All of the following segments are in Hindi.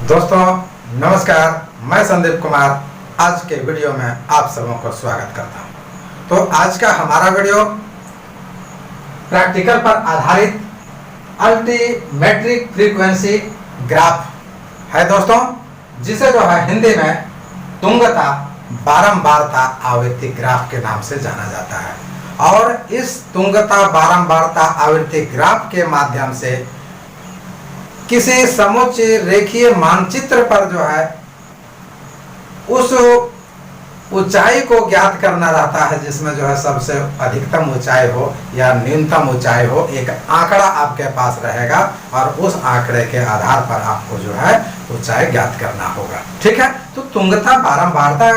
दोस्तों नमस्कार, मैं संदीप कुमार आज के वीडियो में आप सबों को स्वागत करता हूं। तो आज का हमारा वीडियो प्रैक्टिकल पर आधारित अल्टीमेट्रिक फ्रीक्वेंसी ग्राफ है दोस्तों, जिसे जो है हिंदी में तुंगता बारंबारता आवृत्ति ग्राफ के नाम से जाना जाता है। और इस तुंगता बारंबारता आवृत्ति ग्राफ के माध्यम से किसी समुच्च रेखीय मानचित्र पर जो है उस ऊंचाई को ज्ञात करना रहता है, जिसमें जो है सबसे अधिकतम ऊंचाई हो या न्यूनतम ऊंचाई हो, एक आंकड़ा आपके पास रहेगा और उस आंकड़े के आधार पर आपको जो है ऊंचाई ज्ञात करना होगा। ठीक है, तो तुंगता बारंबारता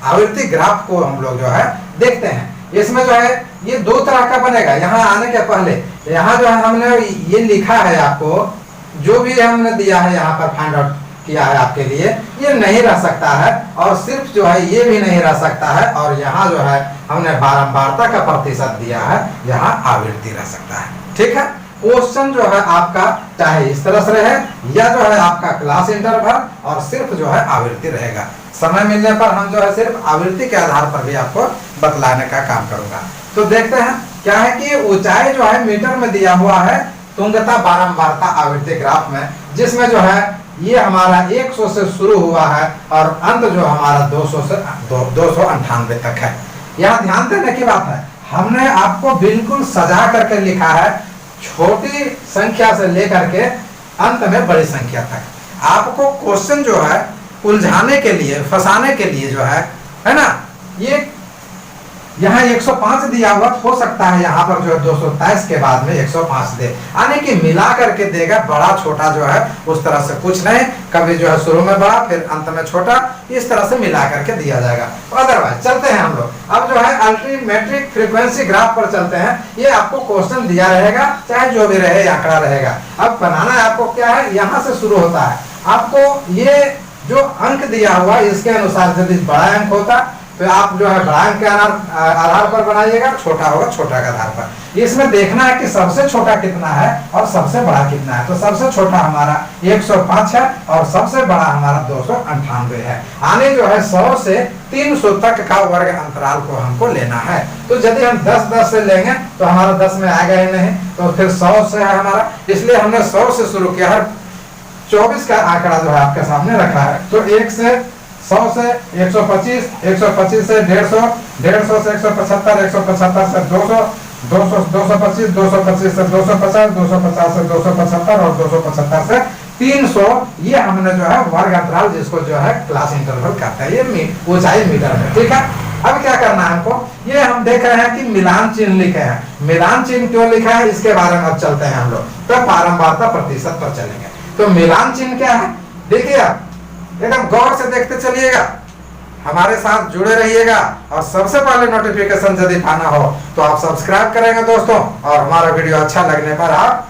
आवृत्ति ग्राफ को हम लोग जो है देखते हैं। इसमें जो है ये दो तरह का बनेगा। यहाँ आने के पहले यहाँ जो है हमने ये लिखा है, आपको जो भी हमने दिया है यहाँ पर फाइंड आउट किया है आपके लिए, ये नहीं रह सकता है और सिर्फ जो है ये भी नहीं रह सकता है। और यहाँ जो है हमने बारंबारता का प्रतिशत दिया है, यहाँ आवृत्ति रह सकता है। ठीक है, क्वेश्चन जो है आपका चाहे इस तरह से रहे या जो है आपका क्लास इंटरवल और सिर्फ जो है आवृत्ति रहेगा। समय मिलने पर हम जो है सिर्फ आवृत्ति के आधार पर भी आपको बतलाने का काम करूंगा। तो देखते हैं क्या है कि ऊंचाई जो है मीटर में दिया हुआ है तुंगता बारंबारता आवृत्ति ग्राफ में, जिसमें जो है ये हमारा 100 से शुरू हुआ है और अंत जो हमारा 200 से 298 तक है। यहाँ ध्यान देने की बात है, हमने आपको बिल्कुल सजा करके लिखा है, छोटी संख्या से लेकर के अंत में बड़ी संख्या तक। आपको क्वेश्चन जो है उलझाने के लिए, फंसाने के लिए जो है ना, ये यहाँ 105 दिया हुआ, हो सकता है यहाँ पर जो है 223 के बाद में 105 दे, यानी कि मिला करके देगा। बड़ा छोटा जो है उस तरह से कुछ नहीं, कभी जो है शुरू में बड़ा फिर अंत में छोटा, इस तरह से मिला करके दिया जाएगा। अदरवाइज चलते हैं हम लोग अब जो है अल्टीमेट्रिक फ्रीक्वेंसी ग्राफ पर चलते हैं। ये आपको क्वेश्चन दिया रहेगा, चाहे जो भी रहे आंकड़ा रहेगा। अब बनाना है आपको क्या है, यहाँ से शुरू होता है। आपको ये जो अंक दिया हुआ इसके अनुसार यदि बड़ा अंक होता तो आप जो है बड़ा अंक के आधार पर बनाइएगा, छोटा होगा छोटा के आधार पर। इसमें देखना है कि सबसे छोटा कितना है और सबसे बड़ा कितना है। तो सबसे छोटा हमारा 105 है और सबसे बड़ा हमारा 298 है। आने जो है 100 से 300 तक का वर्ग अंतराल को हमको लेना है। तो यदि हम 10-10 से लेंगे तो हमारा 10 में आएगा ही नहीं, तो फिर 100 से है हमारा, इसलिए हमने 100 से शुरू किया है। 24 का आंकड़ा जो है आपके सामने रखा है। तो 1 से 100 से 125, 125 से 150, 150 से 175, 175 से 200, 225, 225 से 250, 250 से 275 और 275 से 300। ये हमने जो है वर्ग अंतराल, जिसको जो है क्लास इंटरवल कहते हैं, ये ऊंचाई मीटर में। ठीक है, अब क्या करना है हमको, ये हम देख रहे हैं कि मिलान चिन्ह लिखे हैं। मिलान चिन्ह क्यों लिखा है इसके बारे में अब चलते हैं हम लोग, तो बारंबारता प्रतिशत पर चलेंगे। तो मिलान चिन्ह क्या है, देखिए आप एकदम गौर से देखते चलिएगा, हमारे साथ जुड़े रहिएगा। और सबसे पहले नोटिफिकेशन यदि पाना हो तो आप सब्सक्राइब करेंगे दोस्तों, और हमारा वीडियो अच्छा लगने पर आप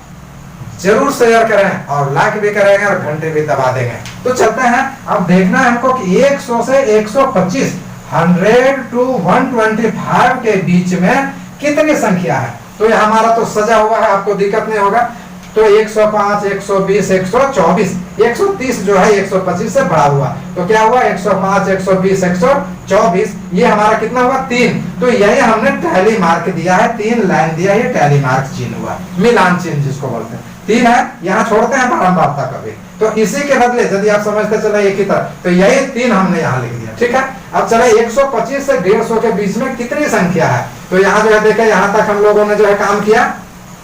जरूर शेयर करें और लाइक भी करेंगे और घंटे भी दबा देंगे। तो चलते हैं, अब देखना है हमको कि 100 से 125, 100 to 125 के बीच में कितनी संख्या है। तो ये हमारा तो सजा हुआ है, आपको दिक्कत नहीं होगा। तो 105, 120, 124, 130 जो है 125 से बड़ा हुआ। तो क्या हुआ, 105, 120, 124, ये हमारा कितना हुआ, 3। तो यही हमने टैली मार्क दिया है, 3 लाइन दिया है, ये टैली मार्क चिन्ह हुआ, मिलान चिन्ह जिसको बोलते हैं। 3 है, यहाँ छोड़ते हैं बारंबारता कभी, तो इसी के बदले यदि आप समझते चले एक ही तरह, तो यही 3 हमने यहाँ लिख दिया। ठीक है, अब चले 125 से 150 के बीच में कितनी संख्या है। तो यहाँ जो है देखे, यहाँ तक हम लोगों ने जो है काम किया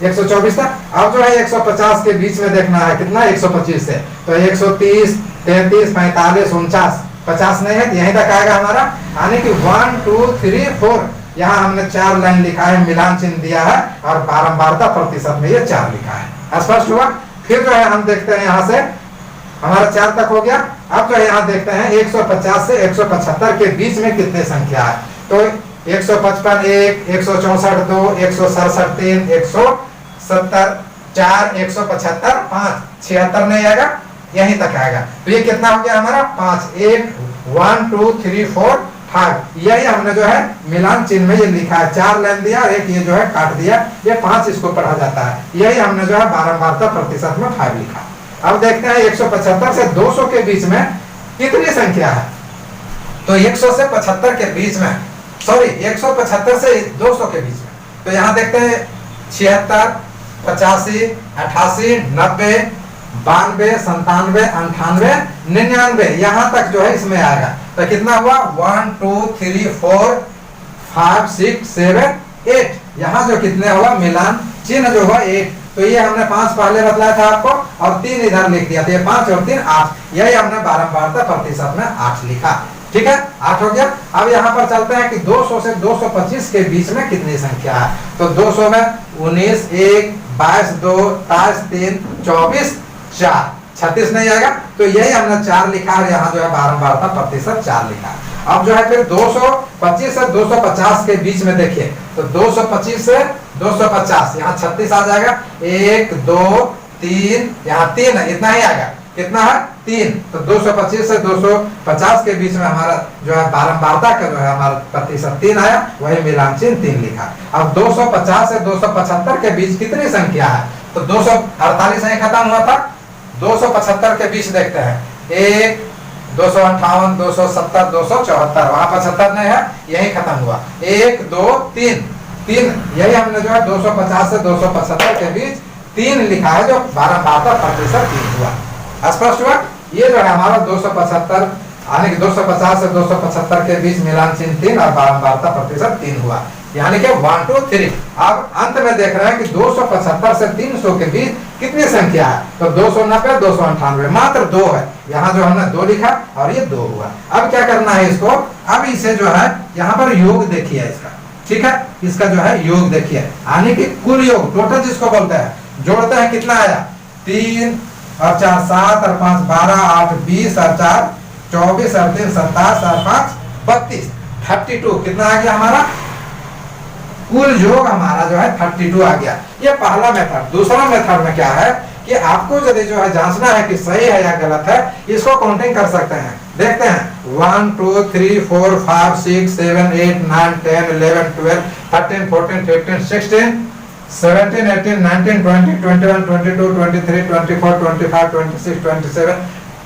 124 तक। अब जो है 150 के बीच में देखना है कितना, 125 से, तो 130, 33, 45, 49, 50 नहीं है, यहीं तक आएगा हमारा। यानी कि 1, 2, 3, 4, यहाँ हमने 4 लाइन लिखा है, मिलान चिन्ह दिया है और बारंबारता प्रतिशत में ये 4 लिखा है। स्पष्ट हुआ। फिर जो है हम देखते हैं, यहाँ से हमारा 4 तक हो गया। अब जो है यहाँ देखते हैं 150 से 175 के बीच में कितनी संख्या है। तो 155 1, 164 2, 167 3, 170 4, 175 5, 76 नहीं आएगा, यहीं तक आएगा। तो ये कितना हो गया हमारा 5, 1 2 3 4 5। यही हमने जो है मिलान चिन्ह में ये लिखा है, 4 लाइन दिया, एक ये जो है काट दिया, ये 5 इसको पढ़ा जाता है। यही हमने जो है बारंबारता प्रतिशत में 5 लिखा। अब देखते हैं 175 से 200 के बीच में कितनी संख्या है। तो 100 से 75 के बीच में, सॉरी 175 से 200 के बीच में, तो यहाँ देखते हैं 76, 85, 88, 90, 92, 97, 98, 99, यहाँ तक जो है इसमें आएगा। तो कितना हुआ 1 2 3 4 5 6 7 8, यहाँ जो कितने हुआ मिलान चिन्ह जो हुआ 8। तो ये हमने 5 पहले बतलाया था आपको और 3 इधर लिख दिया था, ये 5 और 3 8, यही हमने बारंबारता प्रतिशत में 8 लिखा। ठीक है, 8 हो गया। अब यहाँ पर चलते हैं कि 200 से 225 के बीच में कितनी संख्या है। तो 200 में 19, 1, 22, 2, 23, 3, 24, 4, 36 नहीं आएगा। तो यही हमने 4 लिखा है, यहाँ जो है बारंबारता प्रतिशत 4 लिखा। अब जो है फिर 225 से 250 के बीच में देखिए, तो 225 से 250, यहाँ 36 आ जाएगा, 1 2 3, यहाँ 3 है, इतना ही आएगा। कितना है 3। तो 225 से 250 के बीच में हमारा जो है बारंबारता का जो है हमारा प्रतिशत 3 आया, वही मिलान चिन्ह 3 लिखा। अब 250 से 275 के बीच कितनी संख्या है। तो 248 यही खत्म हुआ था, 275 के बीच देखते हैं 1 258, 270, 274, वहां 75 नहीं है, यही खत्म हुआ। 1 2 3, यही हमने जो है 250 से 275 के बीच 3 लिखा है, जो बारंबारता प्रतिशत 3 हुआ। स्पष्ट हुआ। ये जो है हमारा 275 यानी कि 250 से 275 के बीच मिलान चिन्ह 3 और बारंबारता प्रतिशत 3 हुआ, यानी कि 1 2 3। अब अंत में देख रहे हैं कि 275 से 300 के बीच कितनी संख्या है। तो 290, 298, मात्र 2 है, यहाँ जो हमने 2 लिखा और ये 2 हुआ। अब क्या करना है इसको, अब इसे जो है यहाँ पर योग देखिए इसका, ठीक है, इसका जो है योग देखिए, यानी कि कुल योग टोटल जिसको बोलते हैं, जोड़ते हैं कितना आया 3 और 4 7 और 5 12 8 20 और 4 24 और 3 27 और 5 32, 32 कितना आ गया हमारा कुल योग हमारा जो है 32 आ गया। ये पहला मेथड। दूसरा मेथड में क्या है कि आपको यदि जो है जांचना है कि सही है या गलत है, इसको काउंटिंग कर सकते हैं। देखते हैं 1 2 3 4 5 6 7 8 9 10 11 12 13 14 15 16 17 18 19 20 21 22 23 24 25 26 27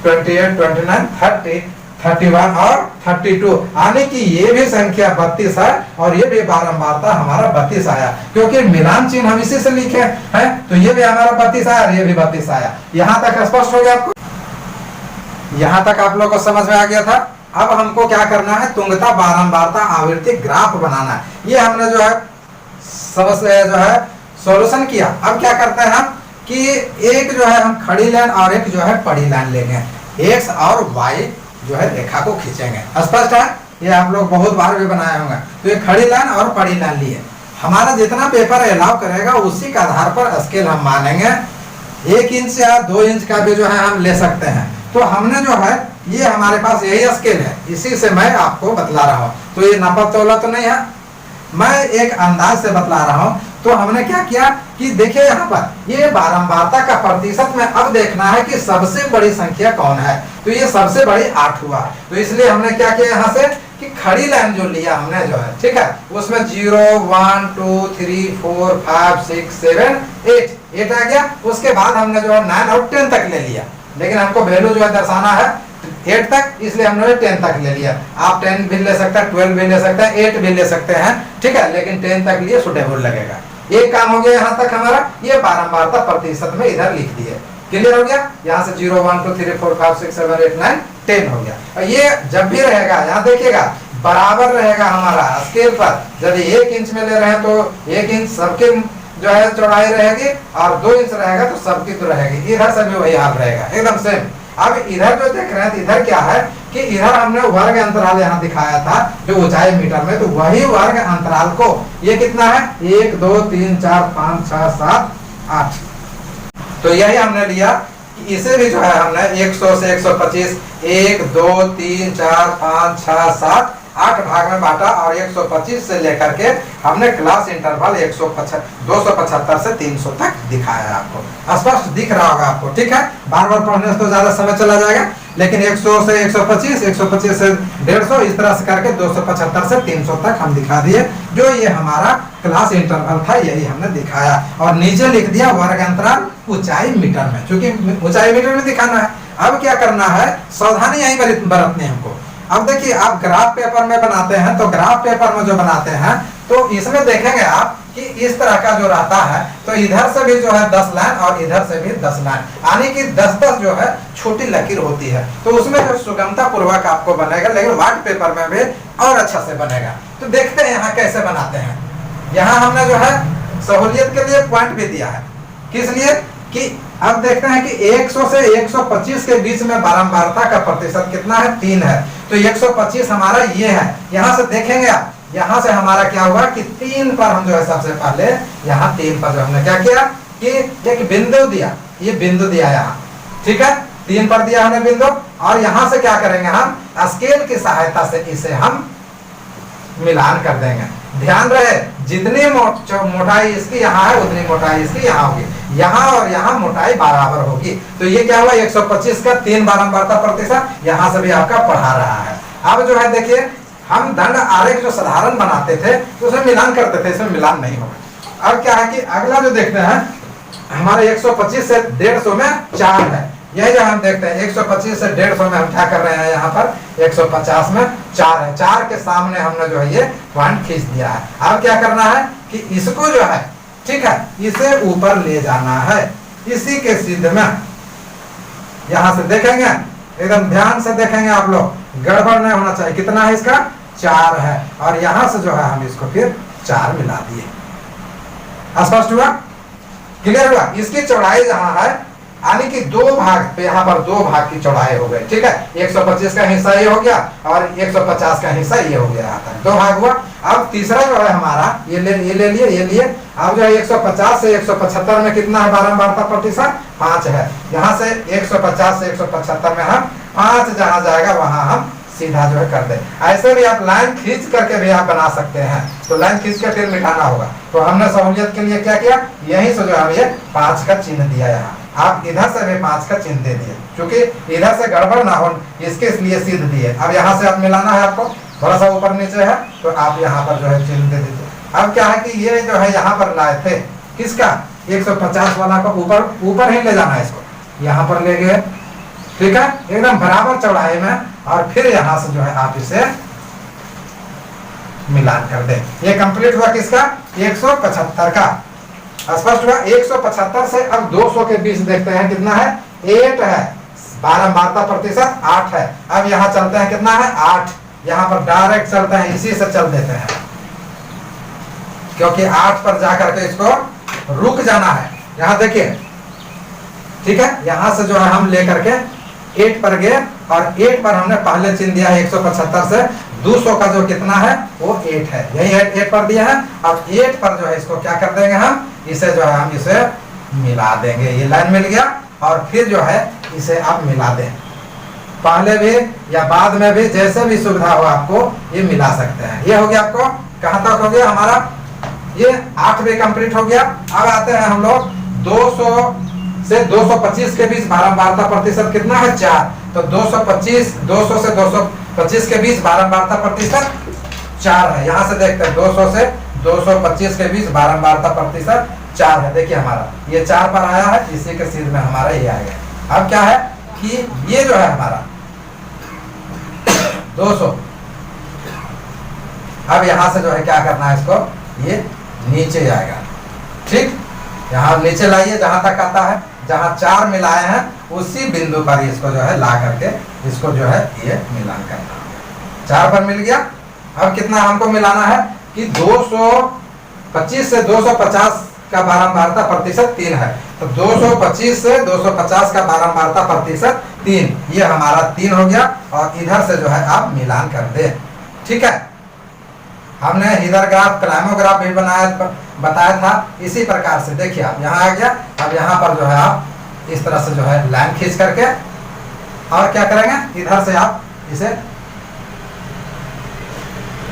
28 29 30 31 और 32, यानी कि ये भी संख्या 32 है और ये भी बारंबारता हमारा 32 आया, क्योंकि मिलान चिन्ह हम इसी से लिखे हैं। तो ये भी हमारा 32 आया और ये भी 32 आया। यहाँ तक स्पष्ट हो गया आपको, यहाँ तक आप लोग को समझ में आ गया था। अब हमको क्या करना है, तुंगता बारंबारता आवृत्ति ग्राफ बनाना है। ये हमने जो है सबसे जो है सॉल्यूशन किया। अब क्या करते हैं हम कि एक जो है हम खड़ी लाइन और एक जो है पड़ी लाइन लेंगे, एक्स और वाई जो है रेखा को खींचेंगे। स्पष्ट है, ये आप लोग बहुत बार भी बनाए होंगे। तो ये खड़ी लाइन और पड़ी लाइन लिए, हमारा जितना पेपर अलाउ करेगा उसी के आधार पर स्केल हम मानेंगे। 1 इंच या 2 इंच का भी जो है हम ले सकते हैं। तो हमने जो है ये हमारे पास यही स्केल है, इसी से मैं आपको बतला रहा हूँ। तो ये नापा तोला तो नहीं है, मैं एक अंदाज से बतला रहा हूँ। तो हमने क्या किया कि देखिए यहाँ पर ये बारंबारता का प्रतिशत में अब देखना है कि सबसे बड़ी संख्या कौन है। तो ये सबसे बड़ी 8 हुआ, तो इसलिए हमने क्या किया यहाँ से कि खड़ी लाइन जो लिया हमने जो है, ठीक है, उसमें 0 1 2 3 4 5 6 7 8 आ गया। उसके बाद हमने जो है 9 और 10 तक ले लिया, लेकिन हमको वैल्यू जो है दर्शाना है 8 तक, इसलिए हमने 10 तक ले लिया। आप 10 भी ले सकते हैं, 12 भी ले सकते हैं, 8 भी ले सकते हैं, ठीक है, लेकिन 10 तक लिए सुटेबल लगेगा। एक काम हो गया यहाँ तक हमारा, ये बारंबारता प्रतिशत में इधर लिख दिए। क्लियर हो गया। यहाँ से 0 1 2 3 4 5 6 7 8 9 10 हो गया। और ये जब भी रहेगा, यहाँ देखिएगा बराबर रहेगा हमारा स्केल पर। यदि 1 इंच में ले रहे हैं तो 1 इंच सबके जो है चौड़ाई रहेगी, और 2 इंच रहेगा तो सबकी तो रहेगी। इधर से भी वही हाल रहेगा, एकदम सेम। अब इधर जो देख रहे हैं, इधर क्या है कि इधर हमने वर्ग अंतराल यहाँ दिखाया था जो ऊंचाई मीटर में, तो वही वर्ग अंतराल को ये कितना है 1 2 3 4 5 6 7 8, तो यही हमने लिया कि इसे भी जो है हमने 100 से 125 1 2 3 4 5 6 7 8 भाग में बांटा, और 125 से लेकर के हमने क्लास इंटरवल 275 से 300 तक दिखाया है। आपको स्पष्ट दिख रहा होगा आपको, ठीक है। बार बार पढ़ने से तो ज्यादा समय चला जाएगा। लेकिन 100 से 125, 125 से 150, इस तरह से करके 275 से 300 तक हम दिखा दिए। जो ये हमारा क्लास इंटरवल था यही हमने दिखाया, और नीचे लिख दिया वर्ग अंतराल ऊंचाई मीटर में, क्योंकि ऊंचाई मीटर में दिखाना है। अब क्या करना है, सावधानी यही बरतनी है हमको। अब देखिए, आप ग्राफ पेपर में बनाते हैं, तो ग्राफ पेपर में जो बनाते हैं तो इसमें देखेंगे आप कि इस तरह का जो रहता है, तो इधर से भी जो है 10 लाइन और इधर से भी 10 लाइन, यानी कि 10-10 जो है छोटी लकीर होती है। तो उसमें जो सुगमता पूर्वक आपको बनेगा, लेकिन व्हाइट पेपर में भी और अच्छा से बनेगा। तो देखते हैं यहाँ कैसे बनाते हैं। यहाँ हमने जो है सहूलियत के लिए पॉइंट भी दिया है, किस लिए कि अब देखते हैं कि 100 से 125 के बीच में बारंबारता का प्रतिशत कितना है, 3 है। तो 125 हमारा ये है। यहाँ से देखेंगे आप, यहाँ से हमारा क्या हुआ कि 3 पर हम जो है सबसे पहले यहाँ 3 पर जो हमने क्या किया कि एक बिंदु दिया, ये बिंदु दिया यहाँ, ठीक है, 3 पर दिया हमने बिंदु। और यहाँ से क्या करेंगे, हम स्केल की सहायता से इसे हम मिलान कर देंगे। ध्यान रहे, जितनी मोटाई इसकी यहाँ है उतनी मोटाई इसकी यहाँ होगी, यहाँ और यहाँ मोटाई बराबर होगी। तो ये क्या हुआ, 125 का 3 बारंबारता प्रतिशत, यहाँ से भी आपका पढ़ा रहा है। अब जो है देखिए, हम दंड आरेख जो साधारण बनाते थे तो उसमें मिलान करते थे, इसमें मिलान नहीं होगा। अब क्या है कि अगला जो देखते हैं, हमारे 125 से 150 में 4 है। यही जो हम देखते हैं 125 से 150 में हम क्या कर रहे हैं, यहाँ पर 150 में 4 है। 4 के सामने हमने जो है ये पॉइंट खींच दिया है। अब क्या करना है कि इसको जो है, ठीक है, इसे ऊपर ले जाना है, इसी के सिद्ध में। यहां से देखेंगे, एकदम ध्यान से देखेंगे आप लोग, गड़बड़ नहीं होना चाहिए। कितना है इसका, 4 है, और यहां से जो है हम इसको फिर 4 मिला दिए। स्पष्ट हुआ, क्लियर हुआ। इसकी चौड़ाई जहां है, यानी कि 2 भाग पे, यहाँ पर 2 भाग की चौड़ाई हो गई, ठीक है। 125 का हिस्सा ये हो गया और 150 का हिस्सा ये हो गया, यहाँ तक 2 भाग हुआ। अब तीसरा जो है हमारा, ये ले लिए, ये लिए। अब जो है 150 से 175 में कितना है बारंबारता प्रतिशत, 5 है। यहाँ से 150 से 175 में हम 5 जहाँ जाएगा वहां हम सीधा जो है कर दे। ऐसे भी आप लाइन खींच करके भी आप बना सकते हैं, तो लाइन खींच के फिर मिटाना होगा। तो हमने सहूलियत के लिए क्या किया, यहीं से जो हम ये 5 का चिन्ह दिया। यहाँ आप इधर से भी 5 का चिन्ह दे दिए, क्योंकि इधर से गड़बड़ ना हो इसके लिए सिद्ध दिए। अब यहाँ से आप मिलाना है, आपको थोड़ा सा ऊपर नीचे है तो आप यहाँ पर जो है चिन्ह दे दीजिए। अब क्या है कि ये जो है यहाँ पर लाए थे, किसका, 150 वाला को ऊपर ही ले जाना है, इसको यहाँ पर ले गए, ठीक है, एकदम बराबर चौड़ाई में। और फिर यहाँ से जो है आप इसे मिलान कर दें। ये कंप्लीट हुआ किसका, 175 का। स्पष्ट हुआ। 175 से अब 200 के बीच देखते हैं कितना है, 8 है। बारंबारता प्रतिशत 8 है। अब यहाँ चलते हैं, कितना है, 8। यहाँ पर डायरेक्ट चलते हैं, इसी से चल देते हैं, क्योंकि 8 पर जाकर के इसको रुक जाना है। यहाँ देखिए, ठीक है, यहाँ से जो है हम लेकर के 8 पर गए, और 8 पर हमने पहले चिन्ह दिया है 175 से 200 का जो कितना है वो 8 है, यही 8 पर दिया है। अब 8 पर जो है इसको क्या कर देंगे, हम इसे जो है हम इसे मिला देंगे। ये लाइन मिल गया, और फिर जो है इसे आप मिला दें, पहले भी या बाद में भी, जैसे भी सुविधा हो आपको ये मिला सकते हैं। ये हो गया, आपको कहाँ तक हो गया हमारा, ये 8 भी कंप्लीट हो गया। अब आते हैं हम लोग 200 से 225 के बीच बारंबारता प्रतिशत कितना है, 4। तो 200 से 225 के बीच बारंबारता प्रतिशत 4 है। यहाँ से देखते हैं 200 से 225 के बीच बारंबारता प्रतिशत 4 है। देखिए हमारा ये 4 पर आया है, इसी के सिर में हमारा ये आ गया। अब क्या है कि ये जो है हमारा 200, अब यहाँ से जो है क्या करना है, इसको ये नीचे जाएगा, ठीक, यहाँ नीचे लाइए जहां तक आता है, जहां 4 मिलाए हैं उसी बिंदु पर इसको जो है ला करके इसको जो है ये मिलान करना है। 4 पर मिल गया। अब कितना हमको मिलाना है कि 225 से 250 का बारंबारता प्रतिशत 3 है। तो 225 से 250 का बारंबारता प्रतिशत 3, ये हमारा 3 हो गया। और इधर से जो है आप मिलान कर दे, ठीक है। हमने इधर ग्राफ क्लाइमोग्राफ भी बताया था, इसी प्रकार से देखिए आप यहाँ आ गया। अब यहाँ पर जो है आप इस तरह से जो है लाइन खींच करके, और क्या करेंगे, इधर से आप इसे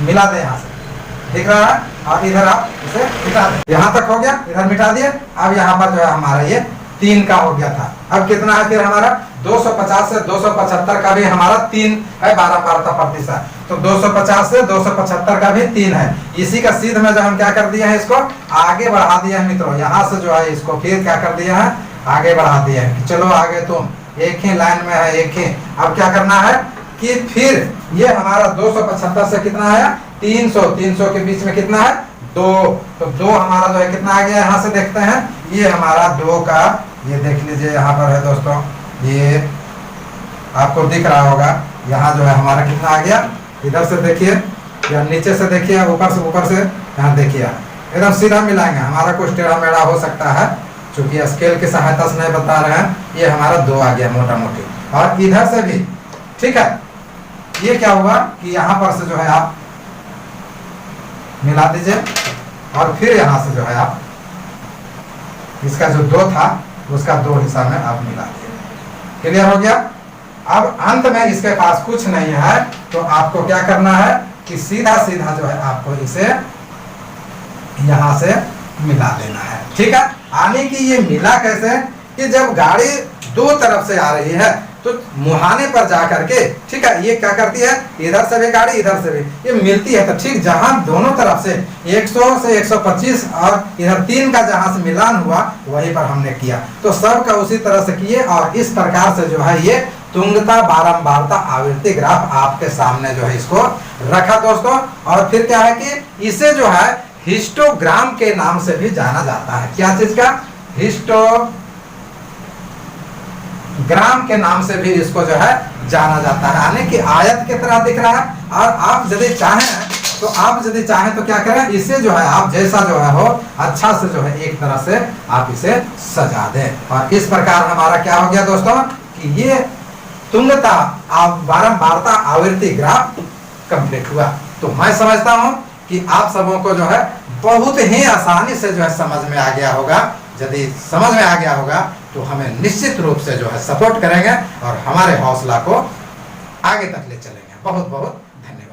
मिला दें, यहाँ से दिख रहा है, और इधर आप इसे मिटा दें। यहाँ तक हो गया, इधर मिटा दिए। अब यहाँ पर जो है हमारा ये 3 का हो गया था। अब कितना है फिर हमारा, 250 से 275 का भी हमारा 3 है बारंबारता प्रतिशत, तो 250 से 275 का भी 3 है। इसी का सीध में जो हम क्या कर दिया है, इसको आगे बढ़ा दिया है मित्रों। यहाँ से जो है इसको फिर क्या कर दिया है, आगे बढ़ा दिया है कि चलो आगे तुम एक ही लाइन में है, एक ही। अब क्या करना है कि फिर ये हमारा 275 से कितना है 300, 300 के बीच में कितना है 2, तो 2 हमारा जो है कितना आ गया, यहाँ से देखते हैं ये हमारा 2 का, ये देख लीजिए यहाँ पर है दोस्तों, ये आपको दिख रहा होगा, यहाँ जो है हमारा कितना आ गया, इधर से देखिए या नीचे से देखिए, ऊपर से यहाँ देखिए, एकदम सीधा मिलाएंगे। हमारा कुछ टेढ़ा मेढ़ा हो सकता है, चूंकि स्केल की सहायता से नहीं बता रहे हैं। ये हमारा 2 आ गया मोटा मोटी, और इधर से भी ठीक है। ये क्या हुआ कि यहाँ पर से जो है आप मिला दीजिए, और फिर यहाँ से जो है आप इसका जो 2 था उसका 2 हिस्सा में आप मिला दिए। क्लियर हो गया। अब अंत में इसके पास कुछ नहीं है, तो आपको क्या करना है कि सीधा सीधा जो है आपको इसे यहाँ से मिला देना है। ठीक है, आने की ये मिला कैसे कि जब गाड़ी 2 तरफ से आ रही है तो मुहाने पर जा करके, ठीक है, ये क्या करती है, इधर से भी गाड़ी इधर से भी ये मिलती है, तो ठीक जहां दोनों तरफ से 100 से 125 और इधर 3 का जहां से मिलान हुआ वहीं पर हमने किया, तो सब का उसी तरह से किए। और इस प्रकार से जो है ये तुंगता बारंबारता आवृत्ति ग्राफ आपके सामने जो है इसको रखा दोस्तों। और फिर क्या है कि इसे जो है हिस्टोग्राम के नाम से भी जाना जाता है। क्या चीज का, हिस्टोग्राम के नाम से भी इसको जो है जाना जाता है, यानी कि आयत की तरह दिख रहा है। और आप यदि चाहें तो क्या करें, इसे जो है आप जैसा जो है हो अच्छा से जो है एक तरह से आप इसे सजा दें। और इस प्रकार हमारा क्या हो गया दोस्तों कि ये तुंगता बारंबारता आवृत्ति ग्राफ कंप्लीट हुआ। तो मैं समझता हूं कि आप सबों को जो है बहुत ही आसानी से जो है समझ में आ गया होगा। यदि समझ में आ गया होगा तो हमें निश्चित रूप से जो है सपोर्ट करेंगे और हमारे हौसला को आगे तक ले चलेंगे। बहुत बहुत धन्यवाद।